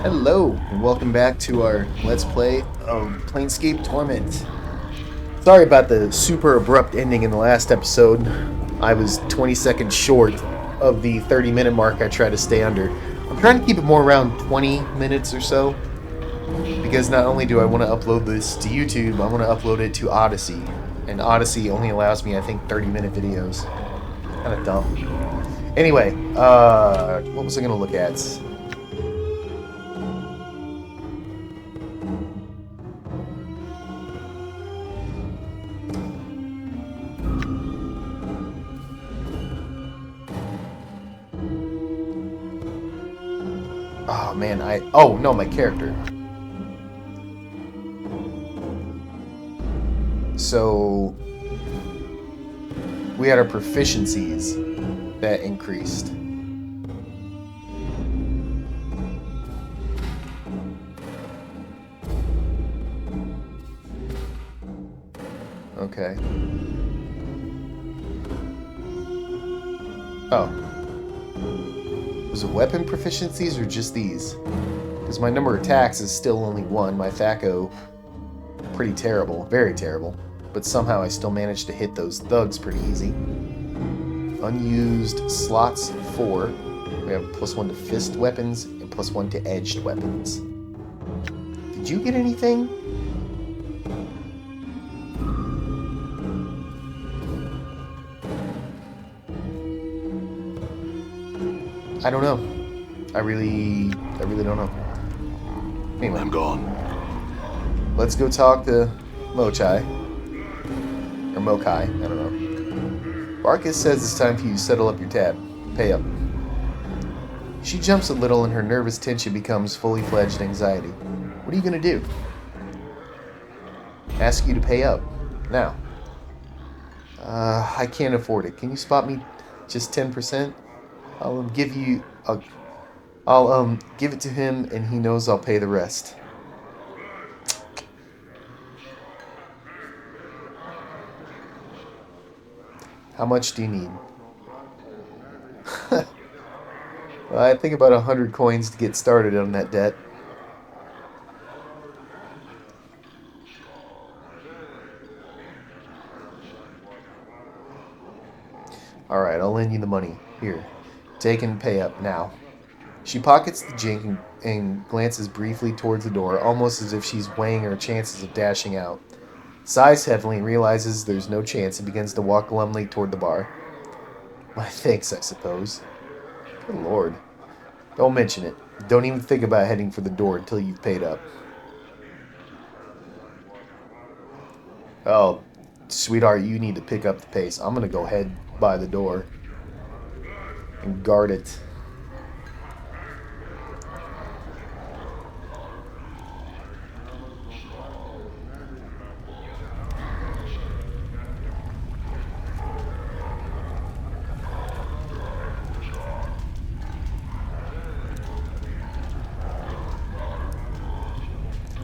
Hello, and welcome back to our Let's Play of Planescape Torment. Sorry about the super abrupt ending in the last episode. I was 20 seconds short of the 30-minute mark I try to stay under. I'm trying to keep it more around 20 minutes or so, because not only do I want to upload this to YouTube, I want to upload it to Odyssey. And Odyssey only allows me, I think, 30-minute videos. Kind of dumb. Anyway, what was I going to look at? Oh man, oh no, my character. So we had our proficiencies that increased. Okay. Oh. Was it weapon proficiencies or just these? Because my number of attacks is still only 1. My THAC0, pretty terrible. Very terrible. But somehow I still managed to hit those thugs pretty easy. Unused slots 4. We have +1 to fist weapons and +1 to edged weapons. Did you get anything? I don't know. I really don't know. Anyway. I'm gone. Let's go talk to Mochai. Or Mokai, I don't know. Barkus says it's time for you to settle up your tab. Pay up. She jumps a little and her nervous tension becomes fully fledged anxiety. What are you gonna do? Ask you to pay up. Now. I can't afford it. Can you spot me just 10%? I'll give it to him and he knows I'll pay the rest. How much do you need? Well, I think about 100 coins to get started on that debt. Alright, I'll lend you the money. Here. Take and pay up now. She pockets the jink and glances briefly towards the door, almost as if she's weighing her chances of dashing out. Sighs heavily and realizes there's no chance and begins to walk glumly toward the bar. My thanks, I suppose. Good lord. Don't mention it. Don't even think about heading for the door until you've paid up. Oh, sweetheart, you need to pick up the pace. I'm gonna go head by the door and guard it.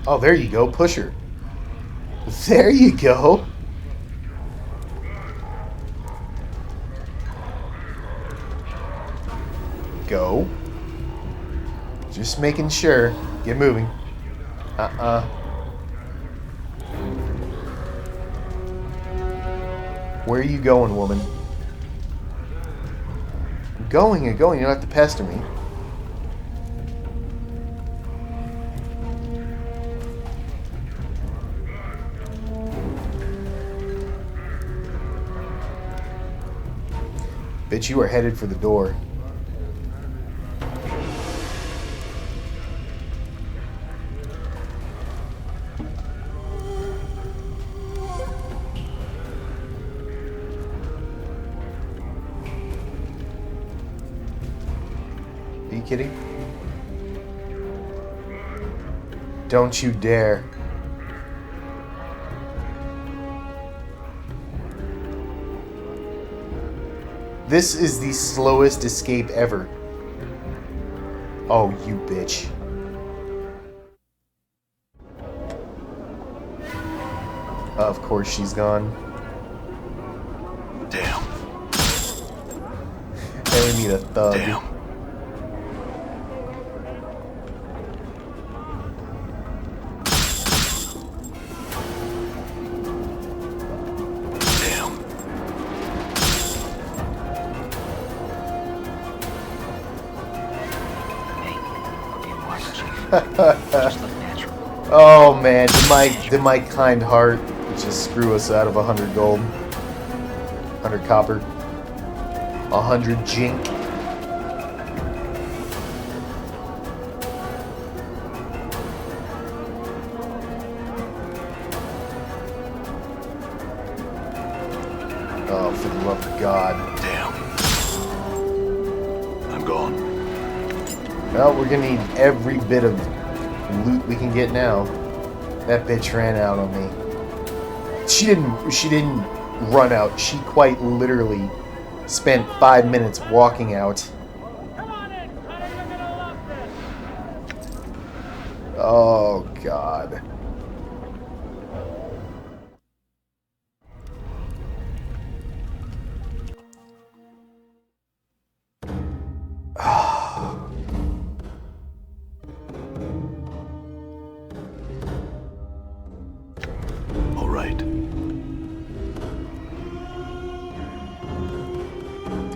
Oh, there you go. Push her. There you go. Go. Just making sure. Get moving. Where are you going, woman? I'm going and going. You don't have to pester me. Bitch, you are headed for the door. Are you kidding? Don't you dare. This is the slowest escape ever. Oh, you bitch. Of course she's gone. Damn. They need a thug. Damn. Just look natural. Oh man, did my kind heart just screw us out of 100 gold? 100 copper? 100 jink? Oh, for the love of God. Damn. I'm gone. Well, we're gonna need every bit of loot we can get now. That bitch ran out on me. She didn't run out. She quite literally spent 5 minutes walking out. Oh God. All right.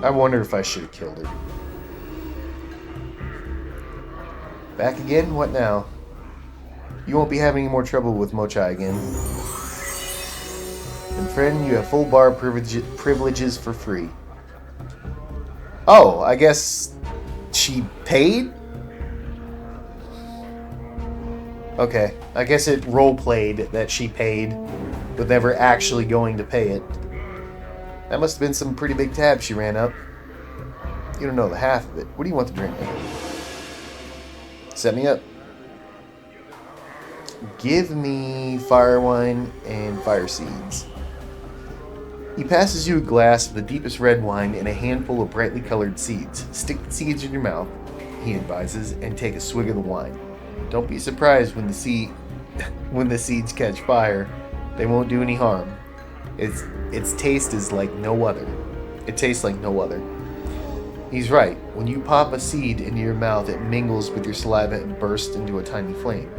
I wonder if I should have killed her. Back again? What now? You won't be having any more trouble with Mochai again. And friend, you have full bar privileges for free. Oh, I guess she paid? Okay, I guess it role-played that she paid, but never actually going to pay it. That must have been some pretty big tab she ran up. You don't know the half of it. What do you want to drink? Set me up. Give me fire wine and fire seeds. He passes you a glass of the deepest red wine and a handful of brightly colored seeds. Stick the seeds in your mouth, he advises, and take a swig of the wine. Don't be surprised when the seeds catch fire. They won't do any harm. Its taste is like no other. It tastes like no other. He's right. When you pop a seed into your mouth, it mingles with your saliva and bursts into a tiny flame.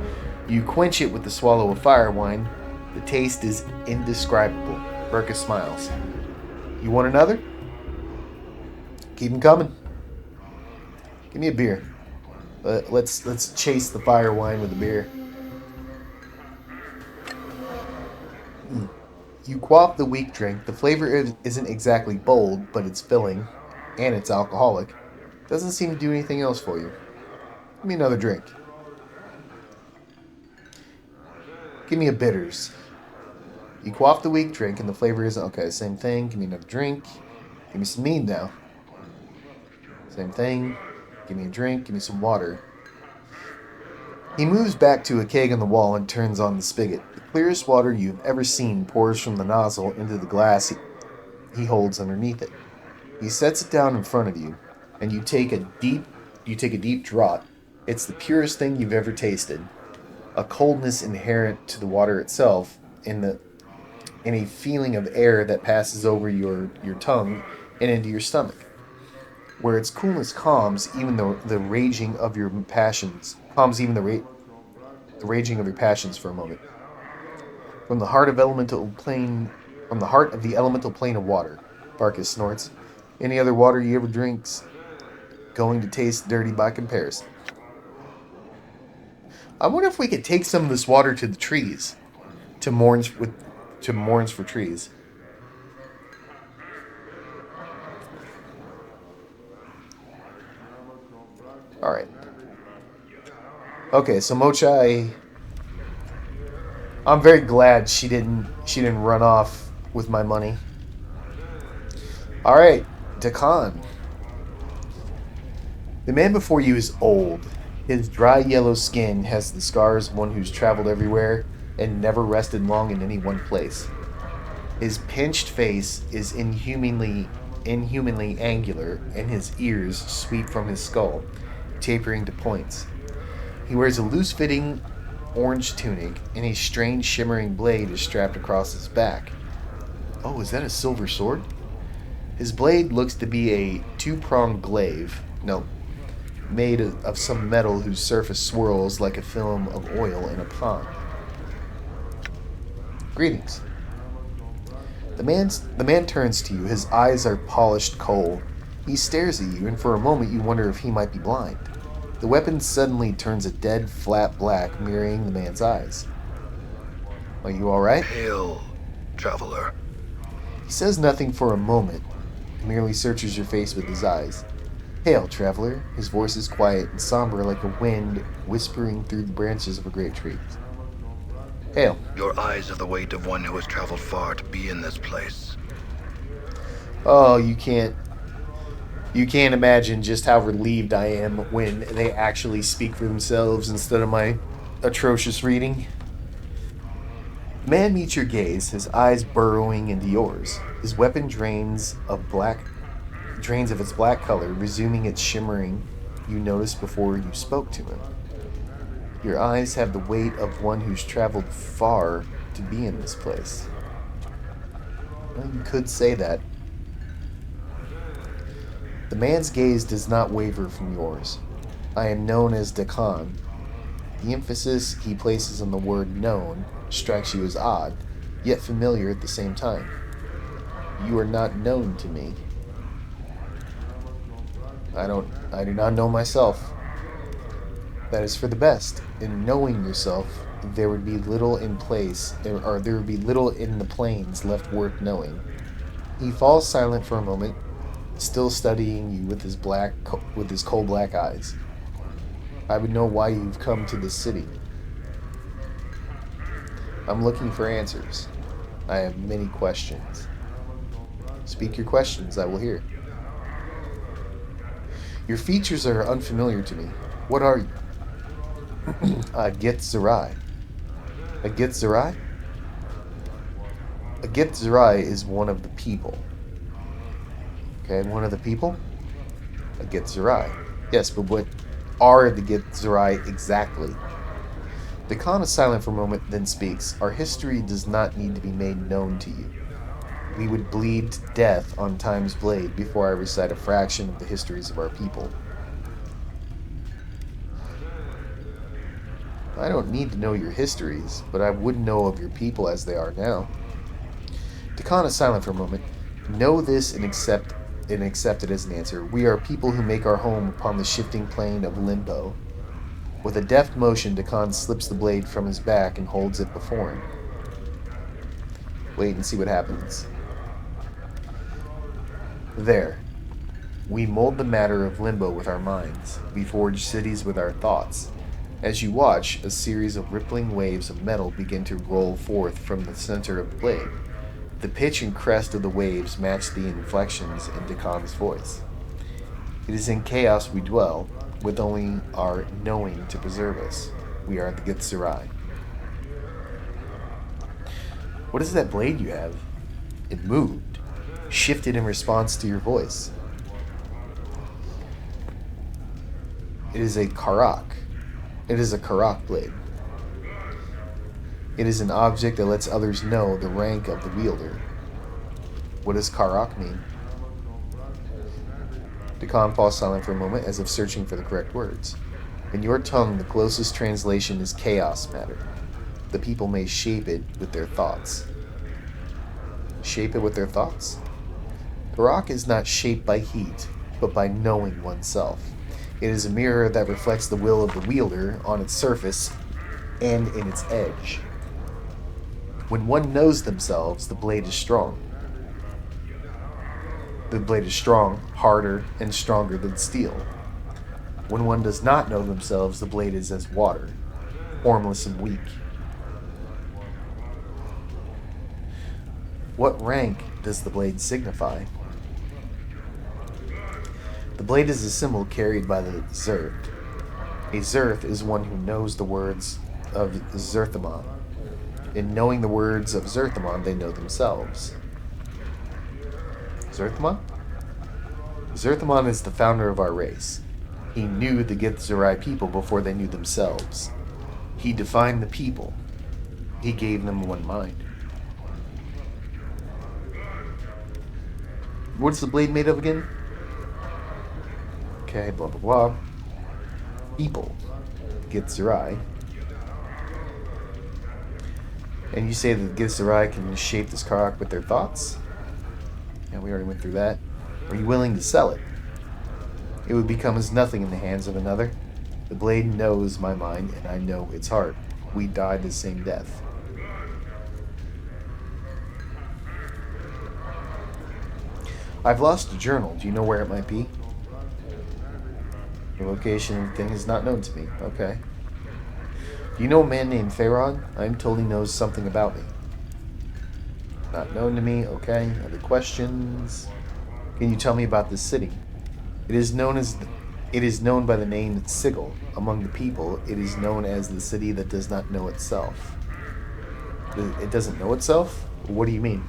You quench it with a swallow of fire wine. The taste is indescribable. Burkus smiles. You want another? Keep them coming. Give me a beer. Let's chase the fire wine with a beer. You quaff the weak drink. The flavor isn't exactly bold, but it's filling, and it's alcoholic. Doesn't seem to do anything else for you. Give me another drink. Give me a bitters. You quaff the weak drink, and the flavor isn't okay. Same thing. Give me another drink. Give me some mead now. Same thing. Give me a drink. Give me some water. He moves back to a keg on the wall and turns on the spigot. The clearest water you've ever seen pours from the nozzle into the glass he holds underneath it. He sets it down in front of you, and you take a deep draught. It's the purest thing you've ever tasted. A coldness inherent to the water itself, and a feeling of air that passes over your tongue and into your stomach, where its coolness calms even the raging of your passions. The raging of your passions for a moment. From the heart of the elemental plane of water, Barkus snorts. Any other water you ever drink's going to taste dirty by comparison. I wonder if we could take some of this water to the trees, to Mourns for Trees. All right. Okay, so Mochai, I'm very glad she didn't run off with my money. All right, Dakan. The man before you is old. His dry yellow skin has the scars of one who's traveled everywhere and never rested long in any one place. His pinched face is inhumanly angular, and his ears sweep from his skull, tapering to points. He wears a loose-fitting orange tunic, and a strange shimmering blade is strapped across his back. Oh, is that a silver sword? His blade looks to be a two-pronged glaive. No, made of some metal whose surface swirls like a film of oil in a pond. Greetings. The man turns to you. His eyes are polished coal. He stares at you, and for a moment you wonder if he might be blind. The weapon suddenly turns a dead, flat black, mirroring the man's eyes. Are you alright? Hail, traveler. He says nothing for a moment, merely searches your face with his eyes. Hail, traveler. His voice is quiet and somber like a wind whispering through the branches of a great tree. Hail. Your eyes are the weight of one who has traveled far to be in this place. Oh, you can't imagine just how relieved I am when they actually speak for themselves instead of my atrocious reading. The man meets your gaze, his eyes burrowing into yours. His weapon drains of its black color, resuming its shimmering you noticed before you spoke to him. Your eyes have the weight of one who's traveled far to be in this place. Well, you could say that. The man's gaze does not waver from yours. I am known as Dakan. The emphasis he places on the word known strikes you as odd, yet familiar at the same time. You are not known to me. I do not know myself. That is for the best. In knowing yourself, there would be little in the plains left worth knowing. He falls silent for a moment, still studying you with his coal black eyes. I would know why you've come to this city. I'm looking for answers. I have many questions. Speak your questions, I will hear. Your features are unfamiliar to me. What are you? A Githzerai. A Githzerai? A Githzerai is one of the people. Okay, one of the people? A Githzerai. Yes, but what are the Githzerai exactly? The Khan is silent for a moment, then speaks. Our history does not need to be made known to you. We would bleed to death on Time's blade before I recite a fraction of the histories of our people. I don't need to know your histories, but I would know of your people as they are now. Dakan is silent for a moment. Know this and accept it as an answer. We are people who make our home upon the shifting plane of limbo. With a deft motion, Dakan slips the blade from his back and holds it before him. Wait and see what happens. There. We mold the matter of limbo with our minds. We forge cities with our thoughts. As you watch, a series of rippling waves of metal begin to roll forth from the center of the blade. The pitch and crest of the waves match the inflections in Dakan's voice. It is in chaos we dwell, with only our knowing to preserve us. We are the Githzerai. What is that blade you have? It moved, shifted in response to your voice. It is a karak. It is a karak blade. It is an object that lets others know the rank of the wielder. What does karak mean? Dakan falls silent for a moment, as if searching for the correct words. In your tongue, the closest translation is chaos matter. The people may shape it with their thoughts. Shape it with their thoughts? Karak is not shaped by heat, but by knowing oneself. It is a mirror that reflects the will of the wielder on its surface and in its edge. When one knows themselves, the blade is strong. The blade is strong, harder, and stronger than steel. When one does not know themselves, the blade is as water, formless and weak. What rank does the blade signify? The blade is a symbol carried by the Zerth. A Zerth is one who knows the words of Zerthamon. In knowing the words of Zerthamon, they know themselves. Zerthamon? Zerthamon is the founder of our race. He knew the Githzerai people before they knew themselves. He defined the people. He gave them one mind. What's the blade made of again? Okay, blah blah blah. People. Githzerai. And you say that the Githzerai can shape this karak with their thoughts? Yeah, we already went through that. Are you willing to sell it? It would become as nothing in the hands of another. The blade knows my mind, and I know its heart. We die the same death. I've lost a journal. Do you know where it might be? The location of the thing is not known to me. Okay. Do you know a man named Pharaon? I'm told he knows something about me. Not known to me. Okay. Other questions? Can you tell me about this city? It is known by the name Sigil. Among the people, it is known as the city that does not know itself. It doesn't know itself? What do you mean?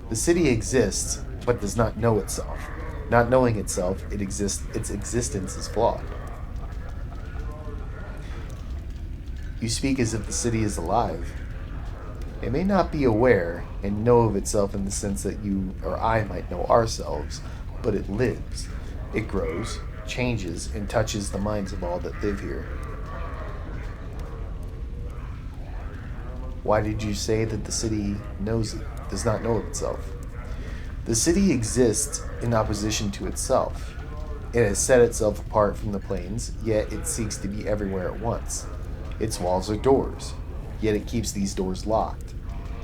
The city exists, but does not know itself. Not knowing itself, its existence is flawed. You speak as if the city is alive. It may not be aware and know of itself in the sense that you or I might know ourselves, but it lives. It grows, changes, and touches the minds of all that live here. Why did you say that the city does not know of itself? The city exists in opposition to itself. It has set itself apart from the plains, yet it seeks to be everywhere at once. Its walls are doors, yet it keeps these doors locked.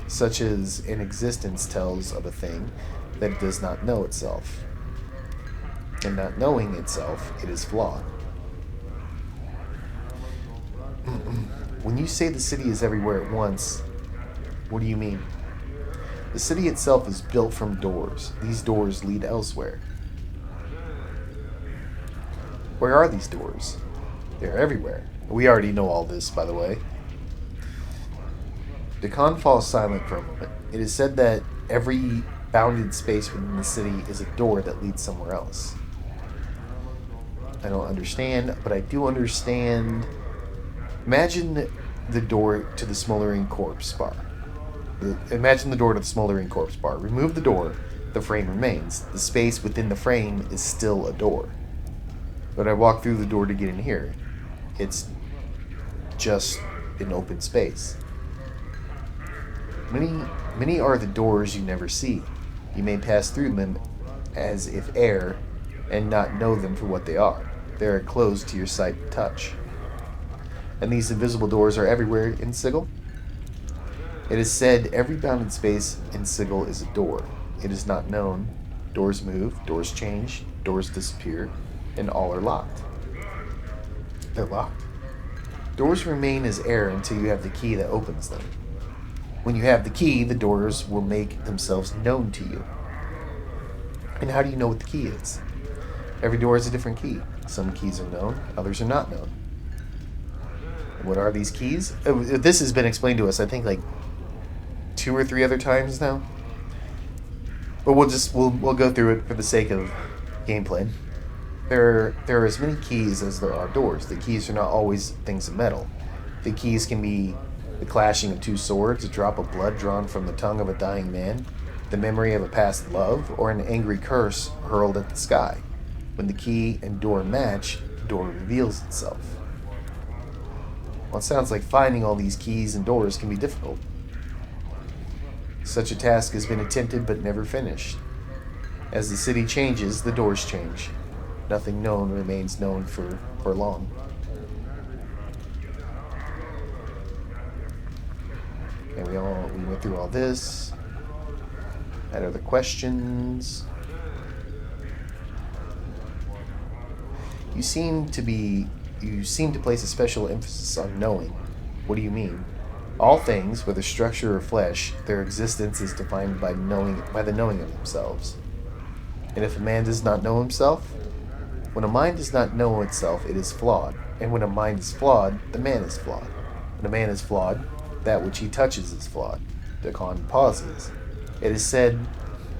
Such as an existence tells of a thing that it does not know itself. And not knowing itself, it is flawed. When you say the city is everywhere at once, what do you mean? The city itself is built from doors. These doors lead elsewhere. Where are these doors? They're everywhere. We already know all this, by the way. Decon falls silent for a moment. It is said that every bounded space within the city is a door that leads somewhere else. I don't understand, but I do understand. Imagine the door to the smoldering corpse bar. Imagine the door to the smoldering corpse bar. Remove the door, the frame remains. The space within the frame is still a door. But I walk through the door to get in here. It's just an open space. Many are the doors you never see. You may pass through them as if air and not know them for what they are. They are closed to your sight and touch. And these invisible doors are everywhere in Sigil? It is said every bounded space in Sigil is a door. It is not known. Doors move, doors change, doors disappear, and all are locked. They're locked. Doors remain as air until you have the key that opens them. When you have the key, the doors will make themselves known to you. And how do you know what the key is? Every door has a different key. Some keys are known, others are not known. What are these keys? This has been explained to us, I think, like 2 or 3 other times now. But we'll go through it for the sake of gameplay. There are as many keys as there are doors. The keys are not always things of metal. The keys can be the clashing of 2 swords, a drop of blood drawn from the tongue of a dying man, the memory of a past love, or an angry curse hurled at the sky. When the key and door match, the door reveals itself. Well, it sounds like finding all these keys and doors can be difficult. Such a task has been attempted but never finished. As the city changes, the doors change. Nothing known remains known for long. And we went through all this. Had other questions. You seem to place a special emphasis on knowing. What do you mean? All things, whether structure or flesh, their existence is defined by the knowing of themselves. And if a man does not know himself, when a mind does not know itself, it is flawed. And when a mind is flawed, the man is flawed. When a man is flawed, that which he touches is flawed. Decon pauses. It is said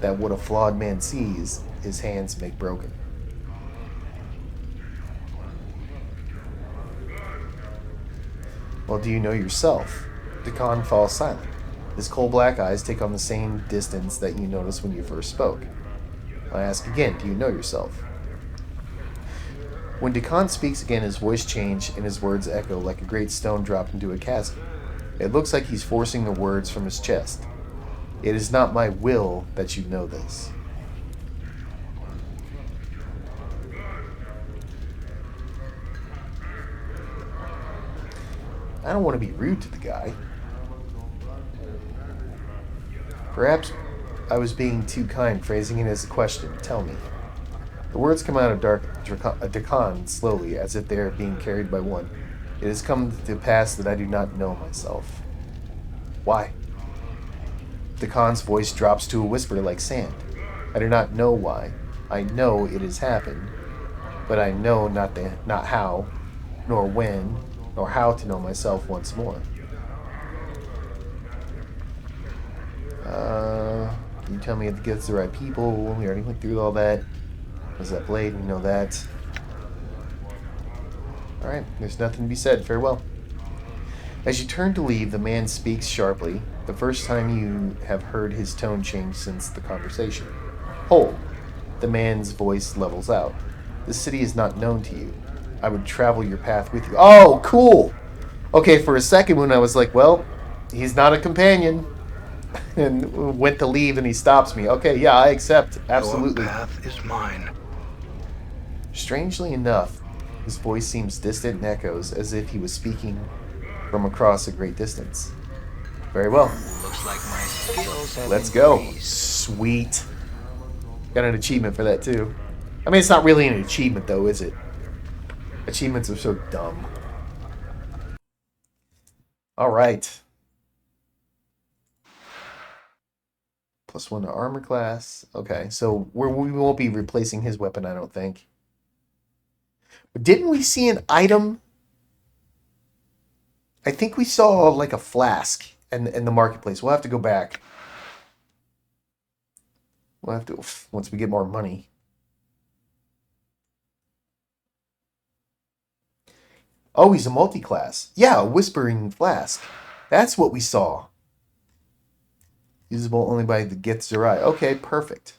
that what a flawed man sees, his hands make broken. Well, do you know yourself? Decon falls silent. His coal-black eyes take on the same distance that you noticed when you first spoke. I ask again, do you know yourself? When Decon speaks again, his voice changes and his words echo like a great stone dropped into a chasm. It looks like he's forcing the words from his chest. It is not my will that you know this. I don't want to be rude to the guy. Perhaps I was being too kind, phrasing it as a question. Tell me. The words come out of Dakan slowly, as if they are being carried by one. It has come to pass that I do not know myself. Why? Dakan's voice drops to a whisper like sand. I do not know why. I know it has happened, but I know not how, nor when, nor how to know myself once more. Can you tell me if it gets the right people? We already went through all that. Was that blade? We know that. Alright, there's nothing to be said. Farewell. As you turn to leave, the man speaks sharply, the first time you have heard his tone change since the conversation. Hold. The man's voice levels out. This city is not known to you. I would travel your path with you. Oh, cool! Okay, for a second when I was like, well, he's not a companion, and went to leave and he stops me. Okay, yeah, I accept. Absolutely. Your path is mine. Strangely enough, his voice seems distant and echoes as if he was speaking from across a great distance. Very well. Looks like my skills have Let's go. increased. Sweet. Got an achievement for that too. I mean, it's not really an achievement though, is it? Achievements are so dumb. Alright. +1 to armor class. Okay, so we won't be replacing his weapon, I don't think. But didn't we see an item? I think we saw like a flask in the marketplace. We'll have to go back. We'll have to, once we get more money. Oh, he's a multi-class. Yeah, a whispering flask. That's what we saw. Usable only by the Githzerai. Okay, perfect.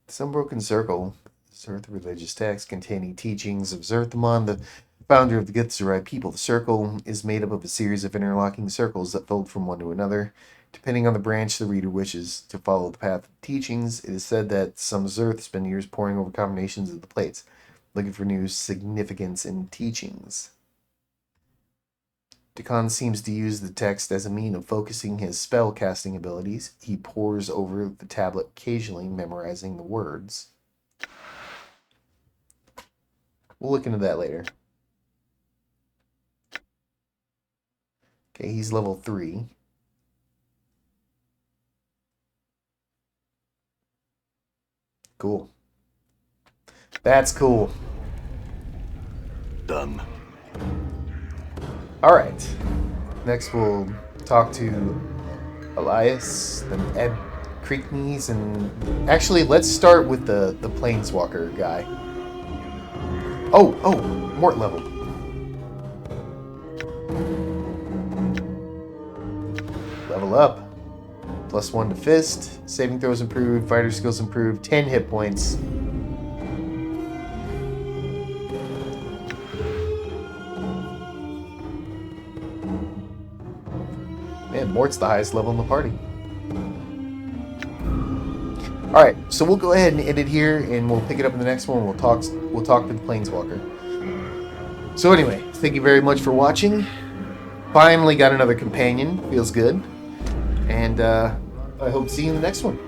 Some broken circle. Zerth religious text containing teachings of Zerthamon, the founder of the Githzerai people. The circle is made up of a series of interlocking circles that fold from one to another. Depending on the branch the reader wishes to follow the path of teachings, it is said that some Zerth spend years poring over combinations of the plates, looking for new significance in teachings. Dakan seems to use the text as a mean of focusing his spell casting abilities. He pores over the tablet occasionally, memorizing the words. We'll look into that later. Okay, he's level 3. Cool. That's cool. Done. Alright. Next we'll talk to Elias, then Ed Creekneys, and actually let's start with the Planeswalker guy. Oh, Mort level. Level up. +1 to fist, saving throws improved, fighter skills improved, 10 hit points. Man, Mort's the highest level in the party. Alright, so we'll go ahead and end it here, and we'll pick it up in the next one. We'll talk to the Planeswalker. So anyway, thank you very much for watching. Finally got another companion. Feels good. And I hope to see you in the next one.